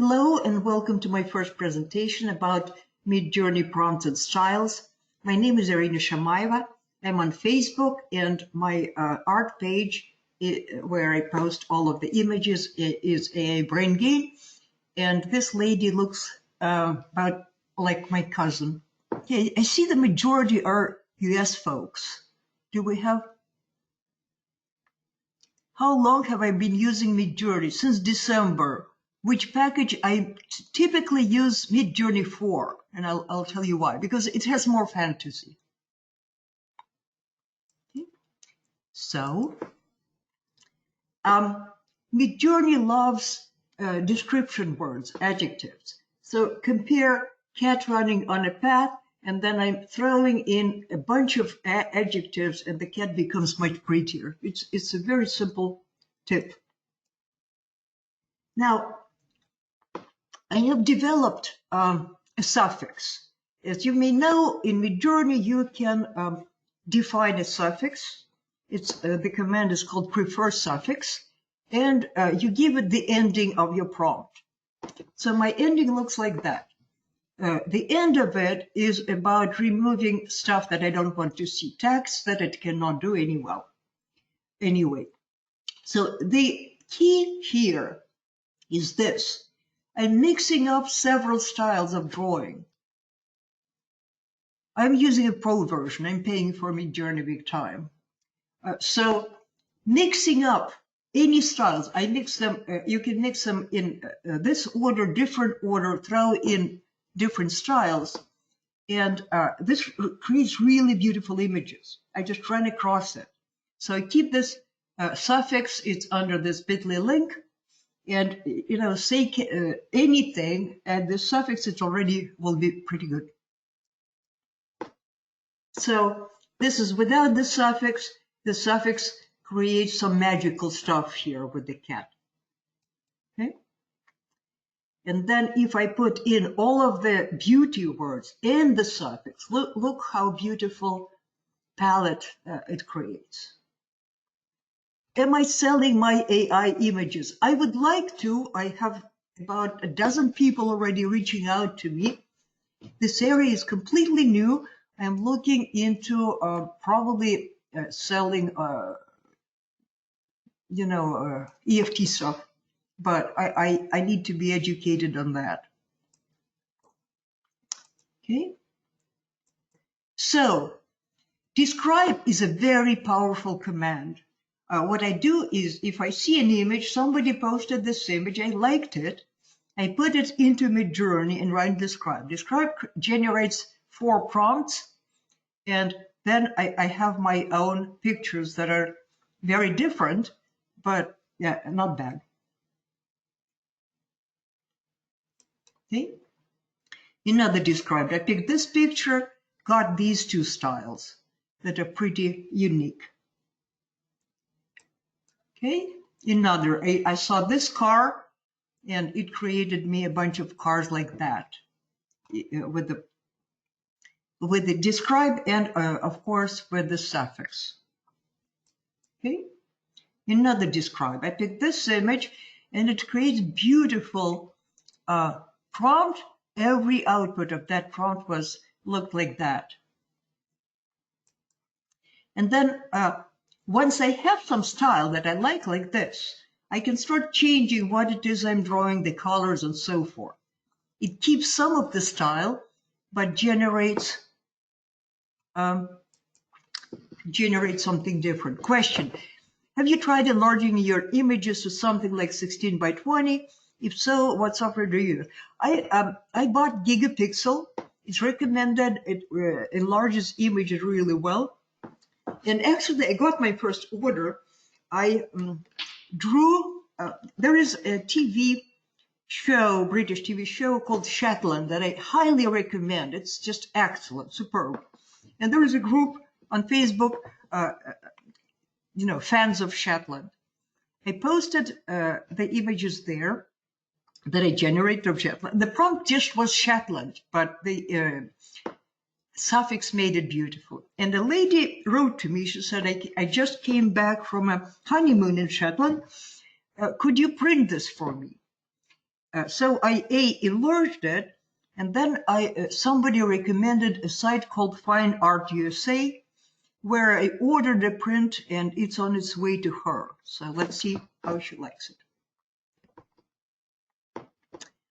Hello and welcome to my first presentation about Midjourney prompts and styles. My name is Irina Shamaeva. I'm on Facebook and my art page where I post all of the images is a brain gain. And this lady looks about like my cousin. Okay, I see the majority are US folks. Do we have? How long have I been using Midjourney? Since December. Which package I typically use Midjourney for, and I'll tell you why, because it has more fantasy. Okay. So, Midjourney loves description words, adjectives. So compare cat running on a path, and then I'm throwing in a bunch of adjectives, and the cat becomes much prettier. It's a very simple tip. Now, I have developed a suffix. As you may know, in Midjourney, you can define a suffix. The command is called prefer suffix, and you give it the ending of your prompt. So my ending looks like that. The end of it is about removing stuff that I don't want to see, text that it cannot do anyway. So the key here is this. I'm mixing up several styles of drawing. I'm using a pro version. I'm paying for Midjourney big time. So mixing up any styles, I mix them. You can mix them in this order, different order, throw in different styles. And this creates really beautiful images. I just run across it. So I keep this suffix. It's under this bit.ly link. And, say anything, and the suffix, it already will be pretty good. So this is without the suffix. The suffix creates some magical stuff here with the cat. Okay. And then if I put in all of the beauty words and the suffix, look how beautiful palette it creates. Am I selling my AI images? I would like to. I have about a dozen people already reaching out to me. This area is completely new. I'm looking into probably selling, EFT stuff, but I need to be educated on that. Okay. So describe is a very powerful command. What I do is if I see an image, somebody posted this image, I liked it, I put it into Midjourney and write describe. Describe generates 4 prompts, and then I have my own pictures that are very different, but yeah, not bad. Okay. Another describe. I picked this picture, got these 2 styles that are pretty unique. Okay, another, I saw this car and it created me a bunch of cars like that with the describe and of course with the suffix. Okay, another describe. I picked this image and it creates beautiful prompt. Every output of that prompt looked like that. And then once I have some style that I like this, I can start changing what it is I'm drawing, the colors and so forth. It keeps some of the style, but generates something different. Question, have you tried enlarging your images to something like 16 by 20? If so, what software do you use? I bought Gigapixel. It's recommended. It enlarges images really well. And actually, I got my first order. I drew, there is a TV show, British TV show called Shetland that I highly recommend. It's just excellent, superb. And there is a group on Facebook, fans of Shetland. I posted the images there that I generated of Shetland. The prompt just was Shetland, but the suffix made it beautiful. And the lady wrote to me, she said, I just came back from a honeymoon in Shetland. Could you print this for me? So I enlarged it, and then somebody recommended a site called Fine Art USA, where I ordered a print, and it's on its way to her. So let's see how she likes it.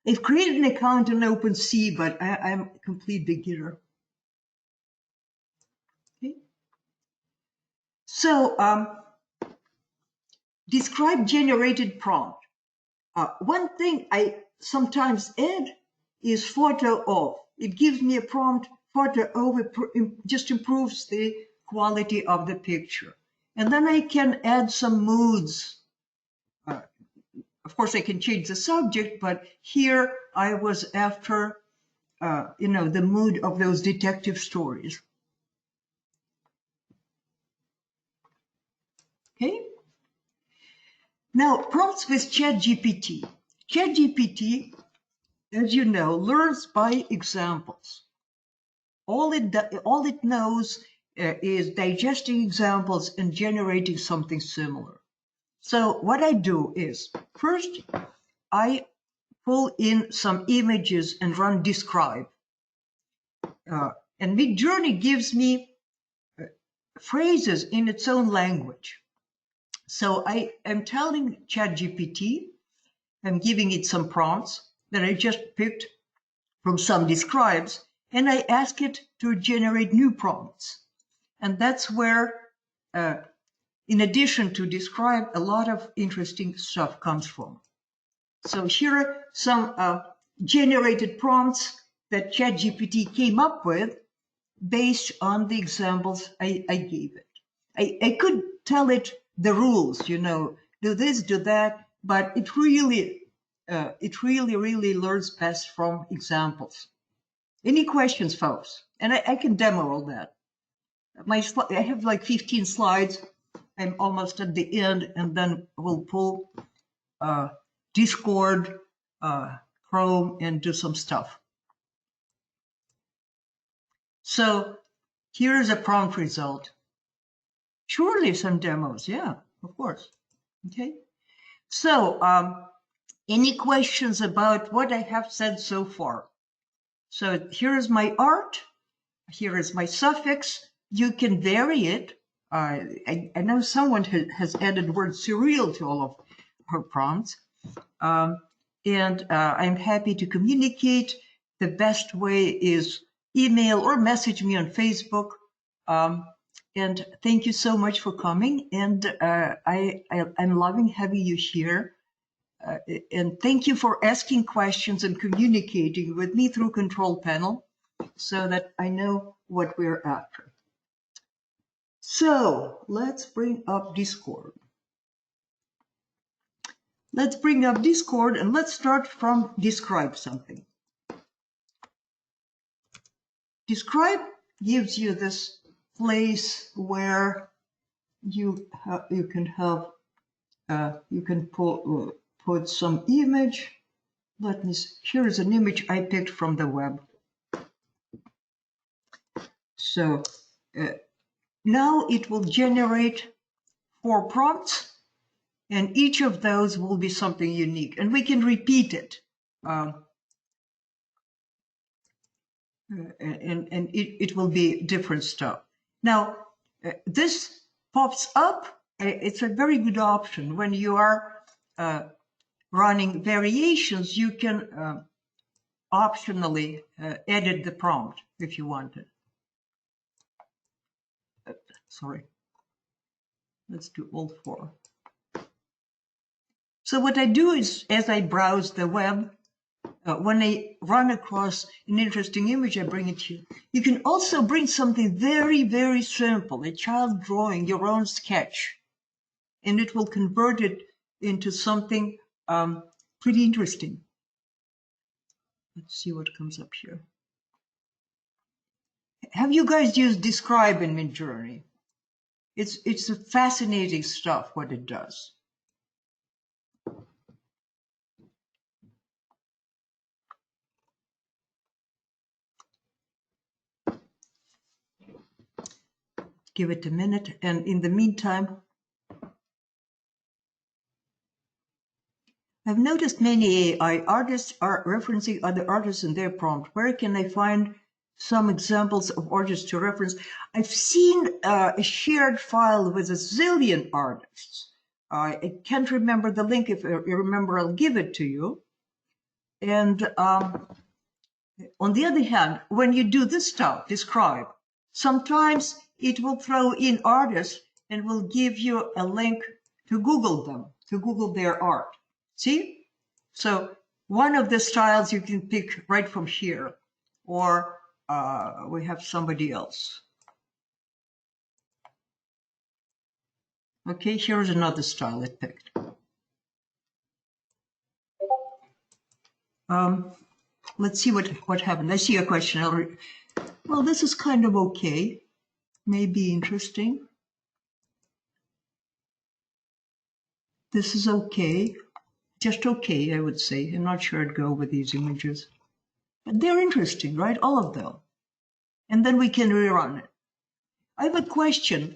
I've created an account on OpenSea, but I'm a complete beginner. Okay. So describe generated prompt. One thing I sometimes add is photo of. It gives me a prompt, photo of, it just improves the quality of the picture. And then I can add some moods. Of course, I can change the subject, but here I was after, the mood of those detective stories. Okay. Now, prompts with ChatGPT. ChatGPT, as you know, learns by examples. All it knows is digesting examples and generating something similar. So what I do is, first, I pull in some images and run describe. And Midjourney gives me phrases in its own language. So I am telling ChatGPT, I'm giving it some prompts that I just picked from some describes, and I ask it to generate new prompts. And that's where, in addition to describe, a lot of interesting stuff comes from. So here are some generated prompts that ChatGPT came up with based on the examples I gave it. I could tell it the rules, do this, do that, but it really learns best from examples. Any questions, folks? And I can demo all that. I have like 15 slides. I'm almost at the end, and then we'll pull Discord, Chrome, and do some stuff. So here's a prompt result. Surely some demos, yeah, of course. Okay. So any questions about what I have said so far? So here is my art. Here is my suffix. You can vary it. I know someone has added word surreal to all of her prompts. And I'm happy to communicate. The best way is email or message me on Facebook. And thank you so much for coming. And I'm loving having you here. And thank you for asking questions and communicating with me through Control Panel so that I know what we're after. So let's bring up Discord. Let's bring up Discord and let's start from describe something. Describe gives you this place where you can put some image. Here is an image I picked from the web. So now it will generate 4 prompts, and each of those will be something unique, and we can repeat it. And it will be different stuff. Now, this pops up. It's a very good option. When you are running variations, you can optionally edit the prompt if you wanted. Sorry. Let's do all 4. So what I do is, as I browse the web, when I run across an interesting image, I bring it to you. You can also bring something very, very simple, a child drawing, your own sketch, and it will convert it into something pretty interesting. Let's see what comes up here. Have you guys used Describe in Midjourney? It's a fascinating stuff, what it does. Give it a minute, and in the meantime, I've noticed many AI artists are referencing other artists in their prompt. Where can I find some examples of artists to reference? I've seen a shared file with a zillion artists. I can't remember the link. If you remember, I'll give it to you. And on the other hand, when you do this stuff, describe, sometimes it will throw in artists and will give you a link to Google them, to Google their art. See? So one of the styles you can pick right from here, or we have somebody else. Okay, here's another style it picked. Let's see what happened. I see a question. Well, this is kind of okay. Maybe interesting. This is okay. Just okay, I would say. I'm not sure I'd go with these images. But they're interesting, right? All of them. And then we can rerun it. I have a question.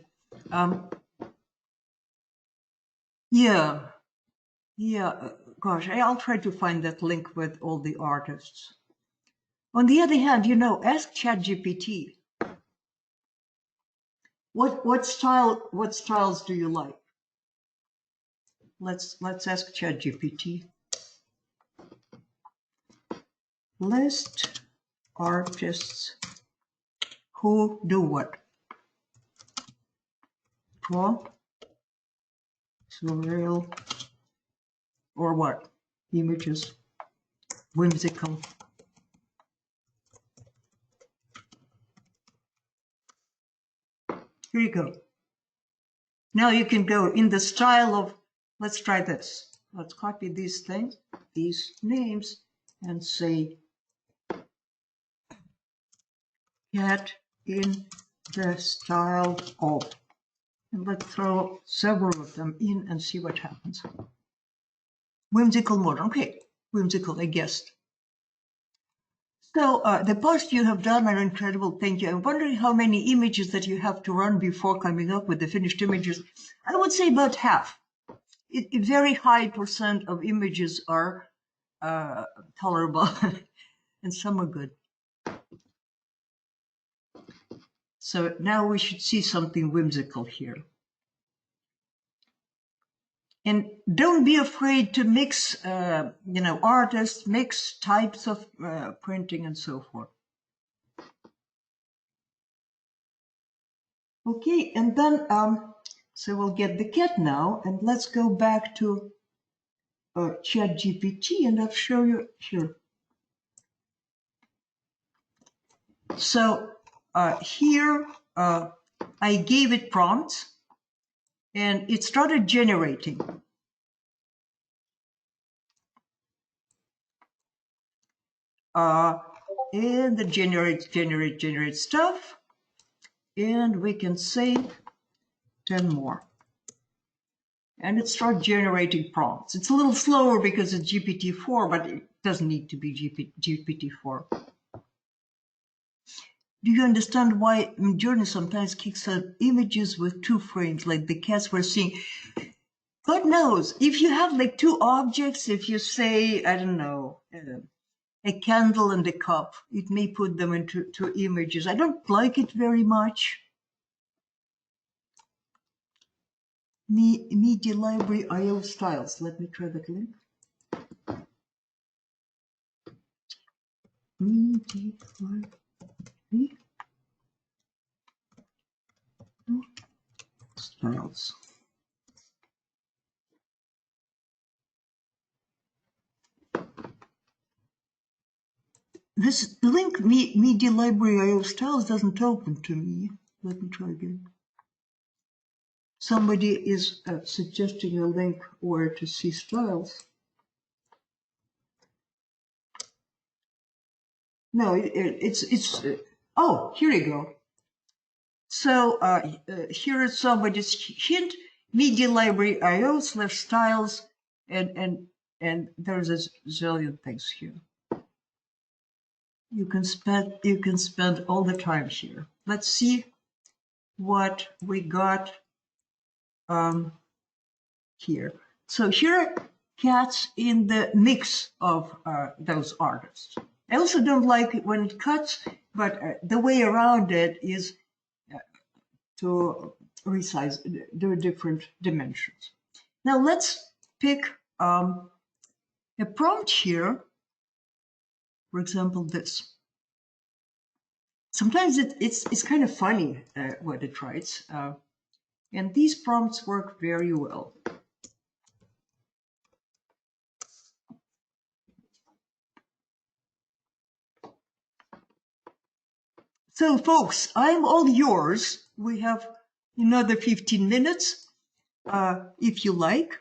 Gosh, I'll try to find that link with all the artists. On the other hand, ask ChatGPT. What styles do you like? Let's ask ChatGPT. List artists who do what? Draw, surreal, or what? Images, whimsical. Here you go. Now you can go in the style of, let's try this. Let's copy these things, these names, and say, get in the style of. And let's throw several of them in and see what happens. Whimsical modern. Okay, whimsical, I guessed. So the posts you have done are incredible. Thank you. I'm wondering how many images that you have to run before coming up with the finished images. I would say about half. A very high % of images are tolerable, and some are good. So now we should see something whimsical here. And don't be afraid to mix, artists, mix types of printing and so forth. Okay, and then, so we'll get the cat now, and let's go back to ChatGPT, and I'll show you here. So here, I gave it prompts, and it started generating. And the generate stuff. And we can say 10 more. And it starts generating prompts. It's a little slower because it's GPT-4, but it doesn't need to be GPT-4. Do you understand why Midjourney sometimes kicks out images with 2 frames, like the cats we're seeing? God knows, if you have like 2 objects, if you say, I don't know, a candle and a cup, it may put them into 2 images. I don't like it very much. Media library IO styles. Let me try that link. Media library styles. The link media library IO styles doesn't open to me. Let me try again. Somebody is suggesting a link where to see styles. No, it's oh, here you go. So here is somebody's hint, media library IO/styles, and there's a zillion things here. You can spend all the time here. Let's see what we got here. So here, cats in the mix of those artists. I also don't like it when it cuts, but the way around it is to resize, do different dimensions. Now let's pick a prompt here. For example, this. Sometimes it's kind of funny what it writes, and these prompts work very well. So folks, I'm all yours. We have another 15 minutes, if you like,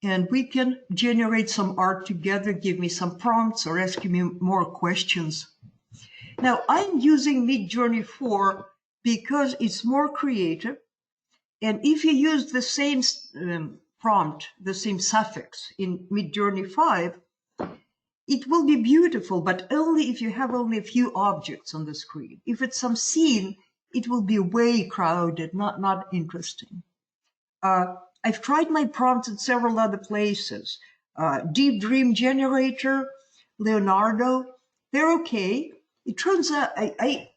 and we can generate some art together, give me some prompts or ask me more questions. Now, I'm using Midjourney 4 because it's more creative. And if you use the same prompt, the same suffix in Midjourney 5, it will be beautiful, but only if you have only a few objects on the screen. If it's some scene, it will be way crowded, not interesting. I've tried my prompts in several other places. Deep Dream Generator, Leonardo, they're okay. It turns out I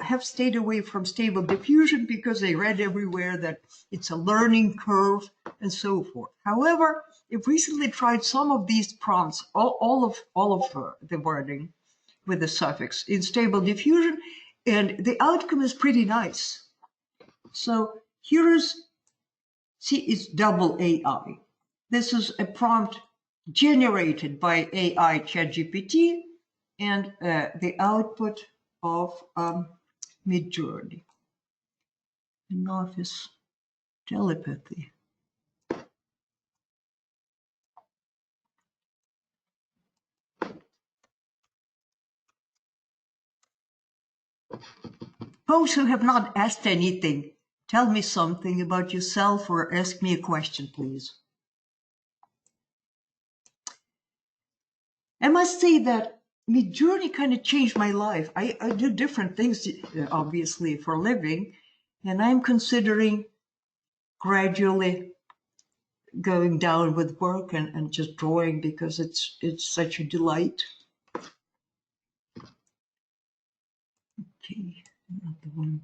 have stayed away from Stable Diffusion because I read everywhere that it's a learning curve and so forth. However, I've recently tried some of these prompts, all of the wording with the suffix in Stable Diffusion, and the outcome is pretty nice. So it's double AI. This is a prompt generated by AI ChatGPT and the output of Midjourney. An office telepathy. Folks who have not asked anything, tell me something about yourself or ask me a question, please. I must say that Midjourney kind of changed my life. I do different things, obviously, for a living, and I'm considering gradually going down with work and just drawing because it's such a delight. Okay, another one.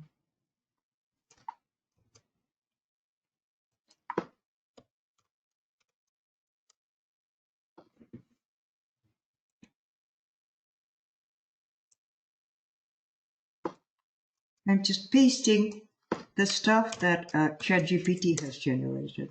I'm just pasting the stuff that ChatGPT has generated.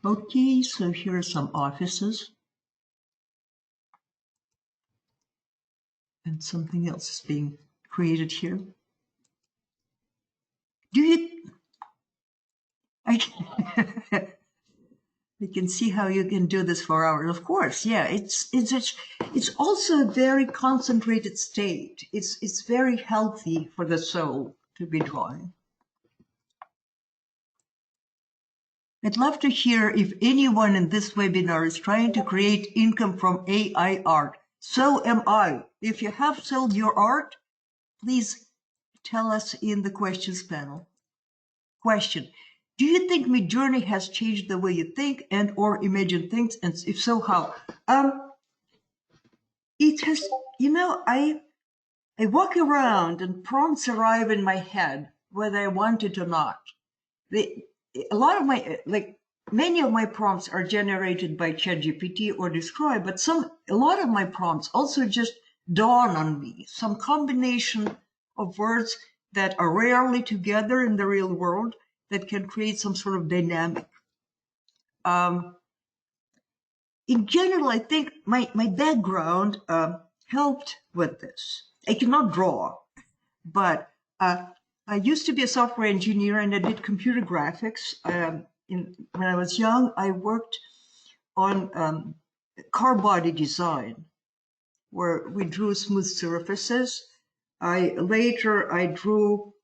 Okay, so here are some offices. And something else is being created here. Do you... We can see how you can do this for hours. Of course, yeah. It's also a very concentrated state. It's very healthy for the soul to be drawing. I'd love to hear if anyone in this webinar is trying to create income from AI art. So am I. If you have sold your art, please tell us in the questions panel. Question. Do you think Midjourney has changed the way you think and or imagine things? And if so, how? It has, I walk around and prompts arrive in my head, whether I want it or not. A lot of my, many of my prompts are generated by ChatGPT or Describe, but a lot of my prompts also just dawn on me. Some combination of words that are rarely together in the real world that can create some sort of dynamic. In general, I think my background helped with this. I cannot draw, but I used to be a software engineer and I did computer graphics. When I was young, I worked on car body design, where we drew smooth surfaces. Later, I drew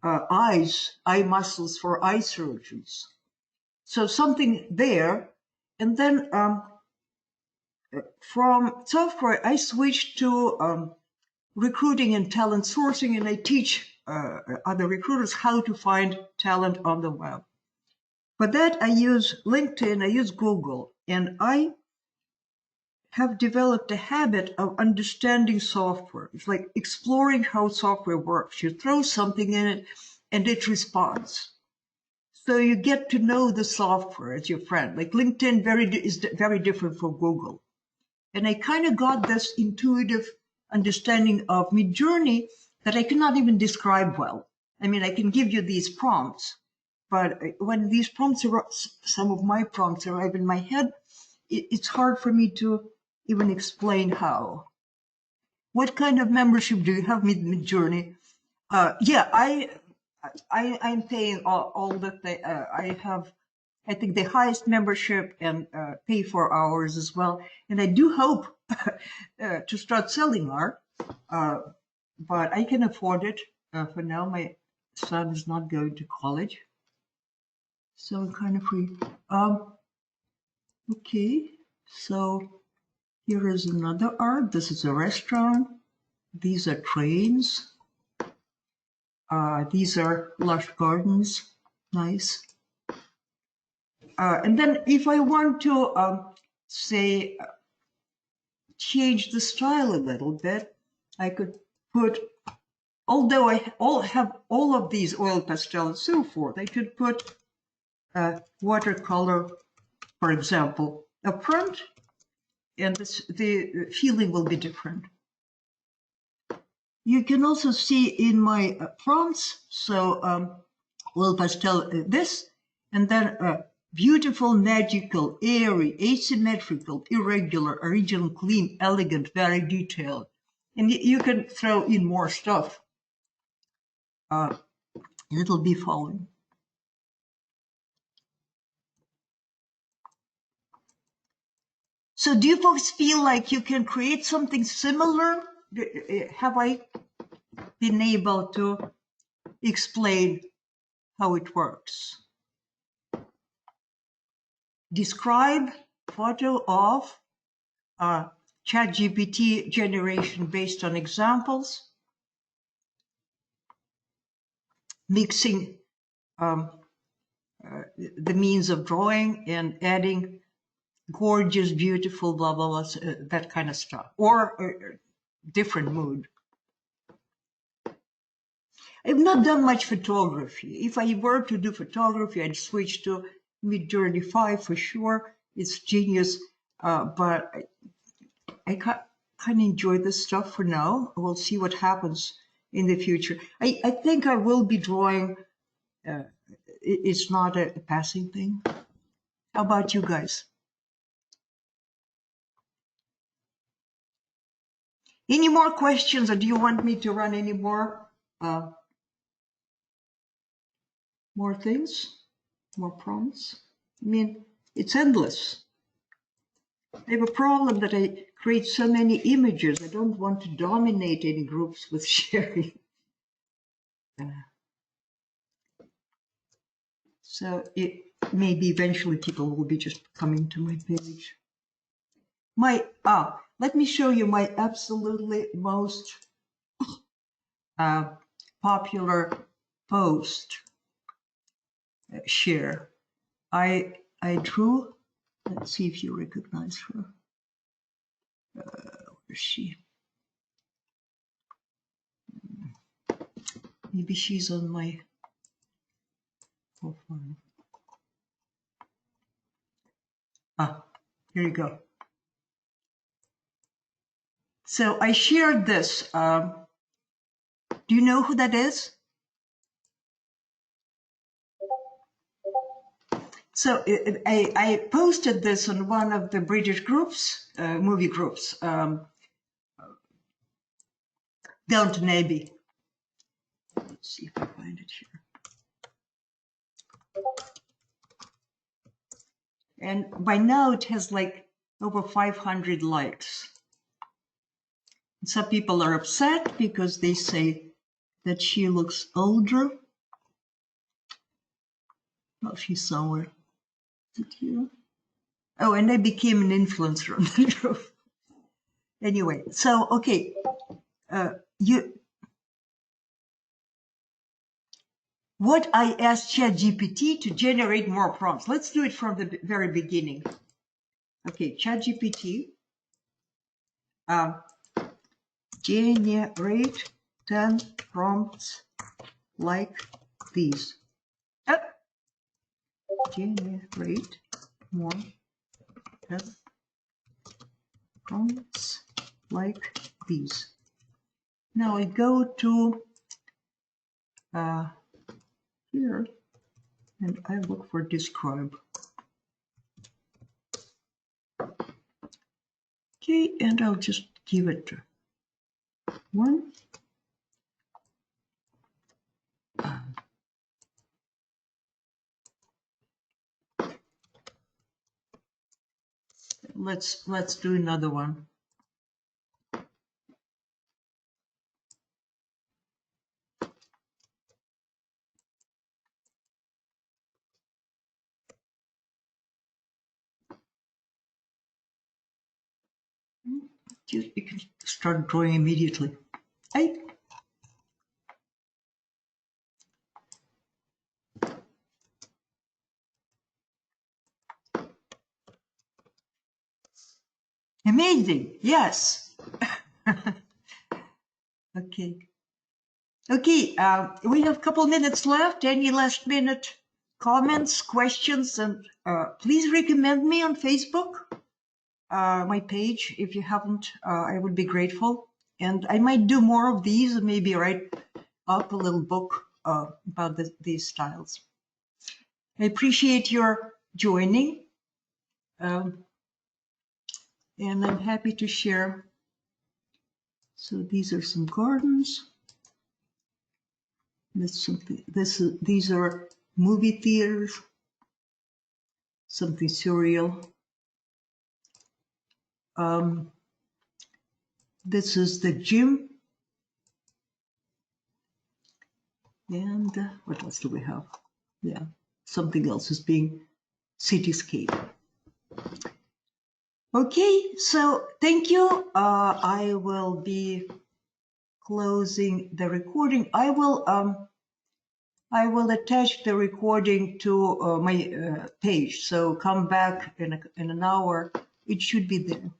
eye muscles for eye surgeons. So something there. And then from software, I switched to recruiting and talent sourcing, and I teach other recruiters how to find talent on the web. For that, I use LinkedIn, I use Google, and I have developed a habit of understanding software. It's like exploring how software works. You throw something in it, and it responds. So you get to know the software as your friend. Like LinkedIn is very different from Google. And I kind of got this intuitive understanding of Midjourney that I cannot even describe well. I mean, I can give you these prompts, but when these prompts some of my prompts arrive in my head, it's hard for me to even explain how. What kind of membership do you have with Midjourney? Yeah, I'm paying all that I have. I think the highest membership and pay for hours as well. And I do hope to start selling art, but I can afford it. For now, my son is not going to college, so I'm kind of free. Okay, so here is another art. This is a restaurant. These are trains. These are lush gardens. Nice. And then if I want to, say, change the style a little bit, I could put, although I have all of these oil pastel and so forth, I could put watercolor, for example, up front, and the feeling will be different. You can also see in my prompts, so oil pastel this, and then beautiful, magical, airy, asymmetrical, irregular, original, clean, elegant, very detailed. And you can throw in more stuff. And it'll be following. So do you folks feel like you can create something similar? Have I been able to explain how it works? Describe photo of ChatGPT generation based on examples, mixing the means of drawing and adding gorgeous, beautiful, blah, blah, blah, that kind of stuff, or different mood. I've not done much photography. If I were to do photography, I'd switch to Midjourney 5 for sure. It's genius, but I kind of enjoy this stuff for now. We'll see what happens in the future. I think I will be drawing. It's not a passing thing. How about you guys? Any more questions, or do you want me to run any more things, more prompts? I mean, it's endless. I have a problem that I create so many images. I don't want to dominate any groups with sharing. So maybe eventually people will be just coming to my page. Let me show you my absolutely most popular post share. I drew, let's see if you recognize her. Where is she? Maybe she's on my profile. Here you go. So I shared this. Do you know who that is? So I posted this on one of the British groups, movie groups, Downton Abbey. Let's see if I find it here. And by now it has like over 500 likes. Some people are upset because they say that she looks older. Well, she's somewhere. Is it here? Oh, and I became an influencer on the group. Anyway, so, okay. what I asked ChatGPT to generate more prompts. Let's do it from the very beginning. Okay, ChatGPT, generate 10 prompts like these. Generate more 10 prompts like these. Now I go to here and I look for describe. Okay, and I'll just give it one. Let's do another one. You can start drawing immediately. Amazing, yes. Okay. Okay, we have a couple minutes left. Any last minute comments, questions, and please recommend me on Facebook, my page. If you haven't, I would be grateful. And I might do more of these and maybe write up a little book about these styles. I appreciate your joining. And I'm happy to share. So these are some gardens. These are movie theaters, something surreal. This is the gym. And what else do we have? Yeah, something else is being cityscape. Okay, so thank you. I will be closing the recording. I will attach the recording to my page. So come back in an hour. It should be there.